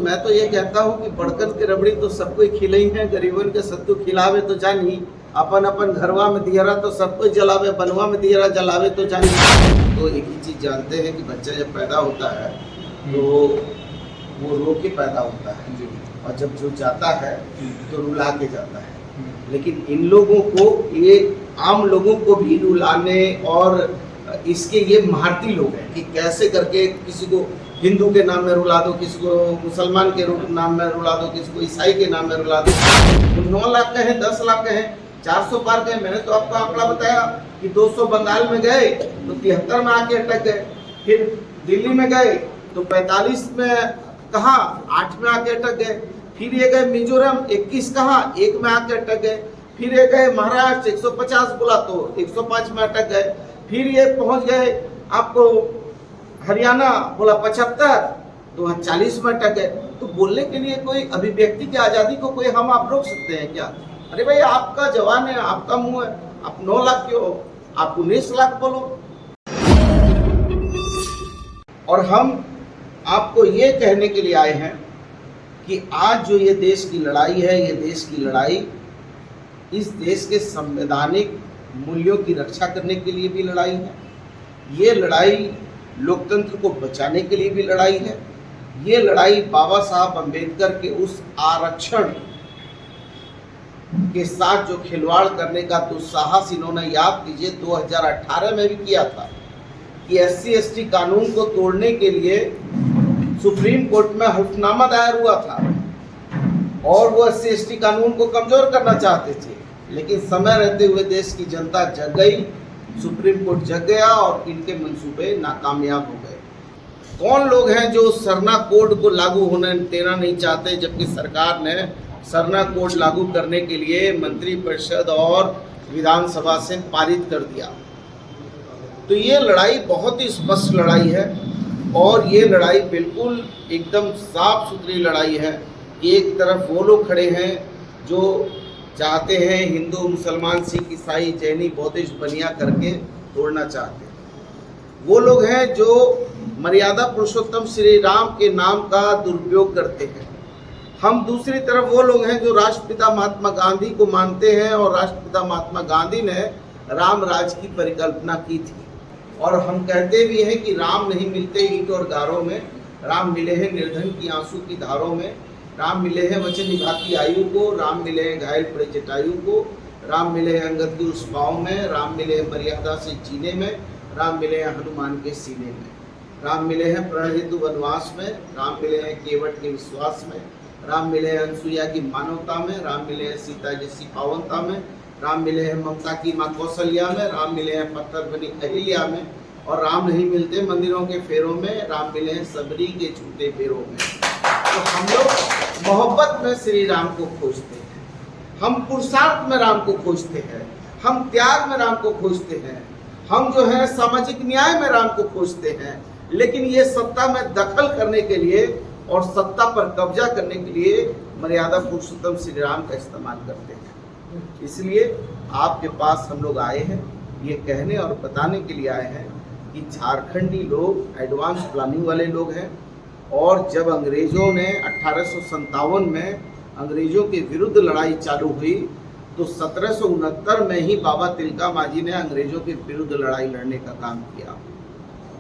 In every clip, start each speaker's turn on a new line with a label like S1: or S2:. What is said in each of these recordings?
S1: मैं तो ये कहता हूँ कि बड़कन के रबड़ी तो सबको ही खिलाई है, गरीबन के सत्तू खिलावे तो जानी, अपन अपन घरवा में दियरा तो सबको जलावे, बनवा में दियरा जलावे तो जानी। तो एक ही चीज़ जानते हैं कि बच्चा जब पैदा होता है तो वो रो के पैदा होता है, और जब जो जाता है तो रुला के जाता है। लेकिन इन लोगों को, ये आम लोगों को भी रुलाने और इसके ये महारती लोग हैं कि कैसे करके किसी को हिंदू के नाम में रुला दो, किसी को मुसलमान के नाम में रुला दो, किसी को ईसाई के नाम में रुला दो। 9 लाख का है, 10 लाख का है, 400 पार गए। मैंने तो आपको आंकड़ा बताया कि 200 बंगाल में गए तो 73 में आके अटक गए, फिर दिल्ली में गए तो 45 में कहाँ 8 में आके अटक गए, फिर ये गए मिजोरम 21 कहाँ 1 में आके अटक गए, फिर ये गए महाराष्ट्र 150 बोला तो 105 में अटक गए, फिर ये पहुंच गए आपको हरियाणा बोला 75 तो 40 में अटक गए। तो बोलने के लिए कोई अभिव्यक्ति की आज़ादी को कोई हम आप रोक सकते हैं क्या? अरे भाई आपका जवान है, आपका मुंह है, आप 9 लाख क्यों, आप 19 लाख बोलो। और हम आपको ये कहने के लिए आए हैं कि आज जो ये देश की लड़ाई है, ये देश की लड़ाई इस देश के संवैधानिक मूल्यों की रक्षा करने के लिए भी लड़ाई है, ये लड़ाई लोकतंत्र को बचाने के लिए भी लड़ाई है, ये लड़ाई बाबा साहब अम्बेडकर के उस आरक्षण के साथ जो खिलवाड़ करने का दुस्साहस इन्होंने, याद कीजिए 2018 में भी किया था कि SC/ST कानून को तोड़ने के लिए सुप्रीम कोर्ट में हल्फनामा दायर हुआ था और वो SC/ST कानून को कमजोर करना चाहते थे। लेकिन समय रहते हुए देश की जनता जग गई, सुप्रीम कोर्ट जग गया और इनके मंसूबे नाकामयाब हो गए। कौन लोग हैं जो सरना कोड को लागू होने देना नहीं चाहते, जबकि सरकार ने सरना कोड लागू करने के लिए मंत्रिपरिषद और विधानसभा से पारित कर दिया। तो ये लड़ाई बहुत ही स्पष्ट लड़ाई है और ये लड़ाई बिल्कुल एकदम साफ सुथरी लड़ाई है। एक तरफ वो लोग खड़े हैं जो चाहते हैं हिंदू मुसलमान सिख ईसाई जैनी बौद्धिस्ट बनिया करके तोड़ना चाहते हैं, वो लोग हैं जो मर्यादा पुरुषोत्तम श्री राम के नाम का दुरुपयोग करते हैं। हम दूसरी तरफ वो लोग हैं जो राष्ट्रपिता महात्मा गांधी को मानते हैं और राष्ट्रपिता महात्मा गांधी ने राम राज की परिकल्पना की थी। और हम कहते भी हैं कि राम नहीं मिलते ईंट और गारों में, राम मिले हैं निर्धन की आंसू की धारों में, राम मिले हैं वचन निभाती आयु को, राम मिले हैं घायल पड़े जटायु को, राम मिले हैं अंगद की उस पाँव में, राम मिले हैं मर्यादा से जीने में, राम मिले हैं हनुमान के सीने में, राम मिले हैं प्रण हेतु वनवास में, राम मिले हैं केवट के विश्वास में, राम मिले हैं अनसुईया की मानवता में, राम मिले हैं सीता जैसी पावनता में, राम मिले हैं ममता की माँ कौशल्या में, राम मिले हैं पत्थर बनी अहिल्या में, और राम नहीं मिलते मंदिरों के फेरों में, राम मिले हैं सबरी के झूठे पैरों में। तो हम लोग मोहब्बत में श्री राम को खोजते हैं, हम पुरुषार्थ में राम को खोजते हैं, हम त्याग में राम को खोजते हैं, हम जो है सामाजिक न्याय में राम को खोजते हैं। लेकिन ये सत्ता में दखल करने के लिए और सत्ता पर कब्जा करने के लिए मर्यादा पुरुषोत्तम श्री राम का इस्तेमाल करते हैं। इसलिए आपके पास हम लोग आए हैं, ये कहने और बताने के लिए आए हैं कि झारखंडी लोग एडवांस प्लानिंग वाले लोग हैं। और जब अंग्रेज़ों ने 1857 में अंग्रेज़ों के विरुद्ध लड़ाई चालू हुई तो 1769 में ही बाबा तिलका मांझी ने अंग्रेज़ों के विरुद्ध लड़ाई लड़ने का काम किया।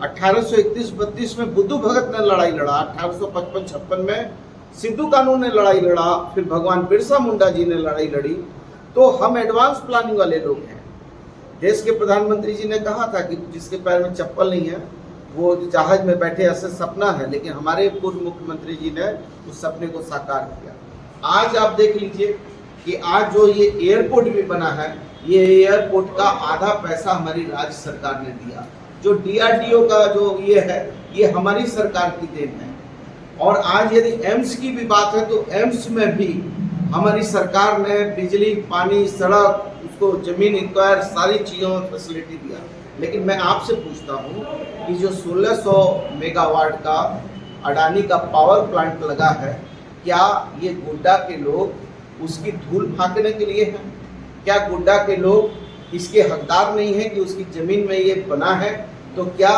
S1: 1831-32 में बुद्धू भगत ने लड़ाई लड़ा, 1855-56 में सिद्धू कानू ने लड़ाई लड़ा, फिर भगवान बिरसा मुंडा जी ने लड़ाई लड़ी। तो हम एडवांस प्लानिंग वाले लोग हैं। देश के प्रधानमंत्री जी ने कहा था कि जिसके पैर में चप्पल नहीं है वो जहाज में बैठे ऐसे सपना है, लेकिन हमारे पूर्व मुख्यमंत्री जी ने उस सपने को साकार किया। आज आप देख लीजिए कि आज जो ये एयरपोर्ट भी बना है, ये एयरपोर्ट का आधा पैसा हमारी राज्य सरकार ने दिया। जो DRDO का जो ये है, ये हमारी सरकार की देन है। और आज यदि एम्स की भी बात है तो एम्स में भी हमारी सरकार ने बिजली, पानी, सड़क, उसको जमीन इंक्वायर सारी चीज़ों में फैसिलिटी दिया। लेकिन मैं आपसे पूछता हूँ कि जो 1600 मेगावाट का अडानी का पावर प्लांट लगा है, क्या ये गोड्डा के लोग उसकी धूल फाँकने के लिए हैं? क्या गोड्डा के लोग इसके हकदार नहीं हैं कि उसकी ज़मीन में ये बना है? तो क्या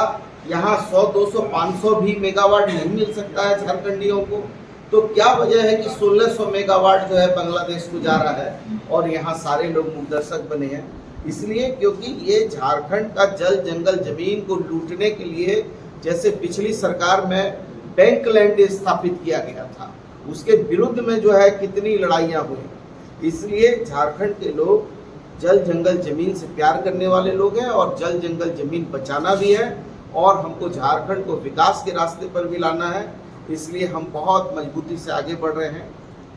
S1: यहाँ 100, 200, 500 भी मेगावाट नहीं मिल सकता है झारखंडियों को? तो क्या वजह है कि 1600 मेगावाट जो है बांग्लादेश को जा रहा है और यहाँ सारे लोग मुद्दर्शक बने हैं? इसलिए क्योंकि ये झारखंड का जल जंगल जमीन को लूटने के लिए, जैसे पिछली सरकार में बैंक लैंड स्थापित किया गया था, उसके विरुद्ध में जो है कितनी लड़ाइयाँ हुई। इसलिए झारखंड के लोग जल जंगल जमीन से प्यार करने वाले लोग हैं और जल जंगल जमीन बचाना भी है और हमको झारखंड को विकास के रास्ते पर भी लाना है। इसलिए हम बहुत मजबूती से आगे बढ़ रहे हैं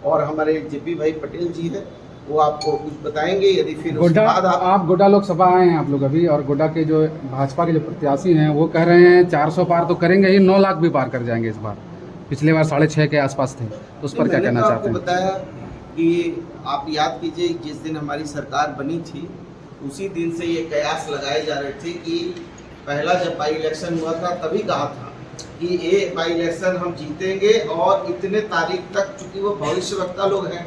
S1: और हमारे जेपी भाई पटेल जी है, वो आपको कुछ बताएंगे। यदि फिर
S2: गोड्डा, आप गोड्डा लोकसभा आए हैं आप लोग अभी, और गोड्डा के जो भाजपा के जो प्रत्याशी हैं वो कह रहे हैं 400 पार तो करेंगे ही, 9 लाख भी पार कर जाएंगे इस बार। पिछले बार 6.5 के आसपास थे, तो उस पर क्या कहना चाहते हैं?
S1: बताया कि आप याद कीजिए जिस दिन हमारी सरकार बनी थी उसी दिन से ये कयास लगाए जा रहे थे कि पहला जब बाई इलेक्शन हुआ था तभी कहा था कि ये बाई इलेक्शन हम जीतेंगे और इतने तारीख तक, चूंकि वो भविष्यवक्ता लोग हैं,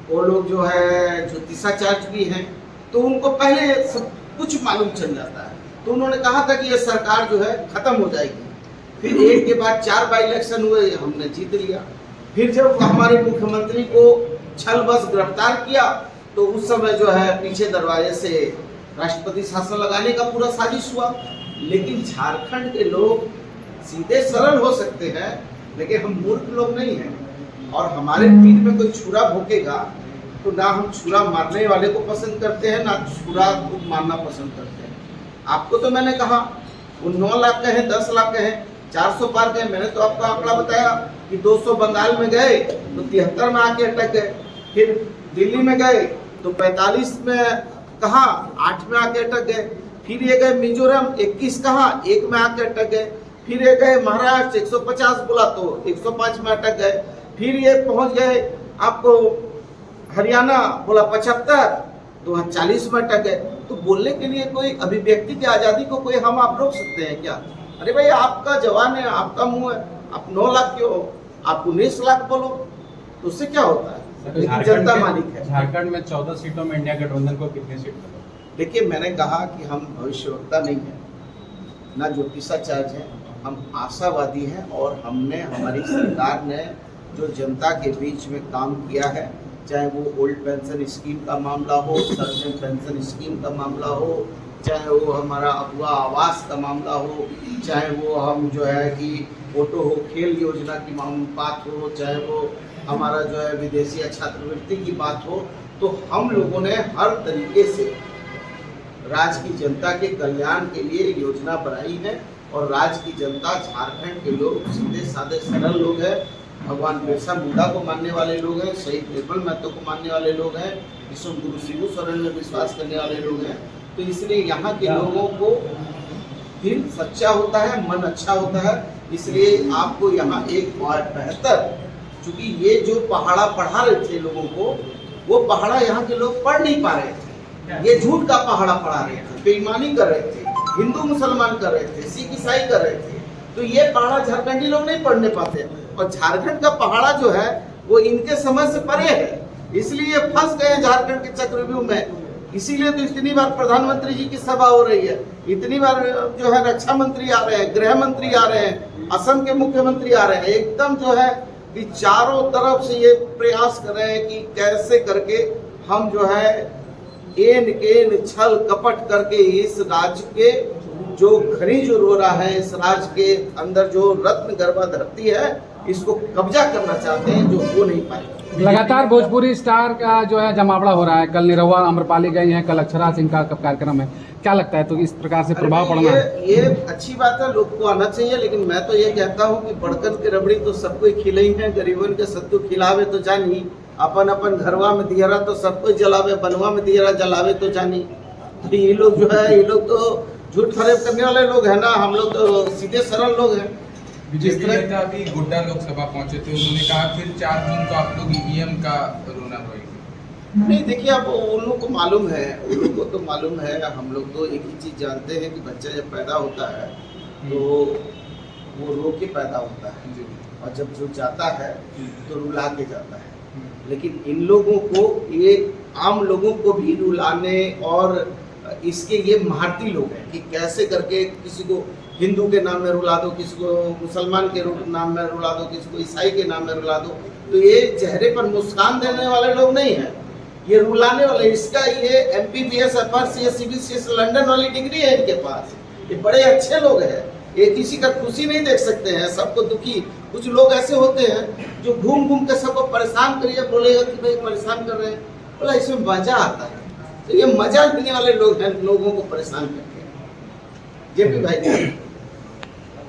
S1: वो लोग जो है ज्योतिषाचार्य भी हैं, तो उनको पहले सब कुछ मालूम चल जाता है। तो उन्होंने कहा था कि ये सरकार जो है खत्म हो जाएगी। फिर एक के बाद 4 बाई इलेक्शन हुए, हमने जीत लिया। फिर जब हमारे मुख्यमंत्री को छल बस गिरफ्तार किया तो उस समय जो है पीछे दरवाजे से राष्ट्रपति शासन लगाने का पूरा साजिश हुआ। लेकिन झारखंड के लोग सीधे सरल हो सकते हैं, लेकिन हम मूर्ख लोग नहीं हैं और हमारे पीठ में कोई छुरा भोंकेगा तो ना हम छुरा मारने वाले को पसंद करते हैं, ना छुरा खुद मारना पसंद करते हैं। आपको तो मैंने कहा वो 9 लाख कहें, 10 लाख कहें, 400 पार कहें, मैंने तो आपका आंकड़ा बताया कि 200 बंगाल में गए तो 73 में आके अटक गए, फिर दिल्ली में गए तो 45 में कहा 8 में आके अटक गए, फिर ये गए मिजोरम 21 कहा 1 में आके अटक गए, फिर ये गए महाराष्ट्र 150 बोला तो 105 में अटक गए, फिर ये पहुंच गए आपको हरियाणा बोला 75 तो 40 में अटक गए। तो बोलने के लिए कोई अभिव्यक्ति की आज़ादी को कोई हम आप रोक सकते हैं क्या? अरे भाई आपका जवान है, आपका मुंह है, आप 9 लाख क्यों, आप 19 लाख बोलो, तो उससे क्या होता है? जनता मालिक है।
S3: झारखंड में 14 सीटों में इंडिया गठबंधन को कितनी सीट मिली?
S1: देखिए मैंने कहा कि हम भविष्यवक्ता नहीं हैं, ना ज्योतिषाचार्य हैं, हम आशावादी हैं और हमने, हमारी सरकार ने जो जनता के बीच में काम किया है, चाहे वो ओल्ड पेंशन स्कीम का मामला हो, सर्जन पेंशन स्कीम का मामला हो, चाहे वो हमारा अगुआ आवास का मामला हो, चाहे वो हम जो है कि ऑटो हो, खेल योजना की बात हो, चाहे वो हमारा जो है विदेशी छात्रवृत्ति की बात हो, तो हम लोगों ने हर तरीके से राज्य की जनता के कल्याण के लिए योजना बनाई है और राज्य की जनता, झारखंड के लोग सीधे साधे सरल लोग हैं, भगवान बिरसा मुंडा को मानने वाले लोग हैं, शहीद निर्मल महतो को मानने वाले लोग हैं, विश्व गुरु शिबू सोरेन में विश्वास करने वाले लोग हैं। तो इसलिए यहाँ के लोगों को दिल सच्चा होता है, मन अच्छा होता है, इसलिए आपको यहाँ एक बेहतर, चूँकि ये जो पहाड़ा पढ़ा रहे थे लोगों को, वो पहाड़ा यहाँ के लोग पढ़ नहीं पा रहे थे, ये झूठ का पहाड़ा पढ़ा रहे थे, बेईमानी कर रहे थे, हिंदू मुसलमान कर रहे थे, सिख ईसाई कर रहे थे, तो ये पहाड़ा झारखंडी लोग नहीं पढ़ने पाते। और झारखंड का पहाड़ा जो है वो इनके समझ से परे है, इसलिए फंस गए झारखंड के चक्रव्यूह में। इसीलिए तो इतनी बार प्रधानमंत्री जी की सभा हो रही है, इतनी बार जो है रक्षा मंत्री आ रहे हैं, गृह मंत्री आ रहे हैं, असम के मुख्यमंत्री आ रहे हैं, एकदम जो है कि चारों तरफ से ये प्रयास कर रहे हैं कि कैसे करके हम जो है एन केन छल कपट करके इस राज्य के जो खनिज रो रहा है, इस राज्य के अंदर जो रत्न गर्भा धरती है, इसको कब्जा करना चाहते हैं, जो हो नहीं पाएगा।
S2: लगातार भोजपुरी स्टार का जो है जमावड़ा हो रहा है, कल निरहुआ आम्रपाली गई हैं, कल अक्षरा सिंह का कार्यक्रम है, क्या लगता है तो इस प्रकार से प्रभाव पड़ना है?
S1: ये अच्छी बात है, लोग को आना चाहिए, लेकिन मैं तो ये कहता हूँ कि बड़कन के रबड़ी तो सबको खिले ही है, गरीबन के सत्तू खिलावे तो जानी, अपन अपन घरवा में दियरा तो सबको जलावे, बनवा में दियरा जलावे तो जानी। तो ये लोग जो है, ये लोग तो झूठ फरेब करने वाले लोग हैं ना, हम लोग तो सीधे सरल लोग हैं।
S4: जिस तरह अभी गोड्डा लोकसभा पहुंचे थे, उन्होंने कहा फिर 4 जून को आप लोग ईवीएम का रोना रोएंगे।
S1: नहीं देखिए, अब उन लोग को मालूम है, उन लोग को तो मालूम है, हम लोग तो एक ही चीज़ जानते हैं कि बच्चा जब पैदा होता है तो वो रो के पैदा होता है और जब जो जाता है तो रुला के जाता है। लेकिन इन लोगों को, ये आम लोगों को भी रुलाने और इसके ये महारती लोग हैं कि कैसे करके किसी को हिंदू के नाम में रुला दो, किसी को मुसलमान के नाम में रुला दो, किसी को ईसाई के नाम में रुला दो। तो ये चेहरे पर मुस्कान देने वाले लोग नहीं हैं, ये रुलाने वाले। इसका ये MPBS FRCS CBCS लंदन वाली डिग्री है इनके पास। ये बड़े अच्छे लोग हैं, ये किसी का खुशी नहीं देख सकते हैं, सबको दुखी। कुछ लोग ऐसे होते हैं जो घूम घूम के सबको परेशान करिए, बोलेगा कि भाई परेशान कर रहे हैं, बोला इसमें मजा आता है। तो ये मजा लेने वाले लोग हैं, लोगों को परेशान करके। JP भाई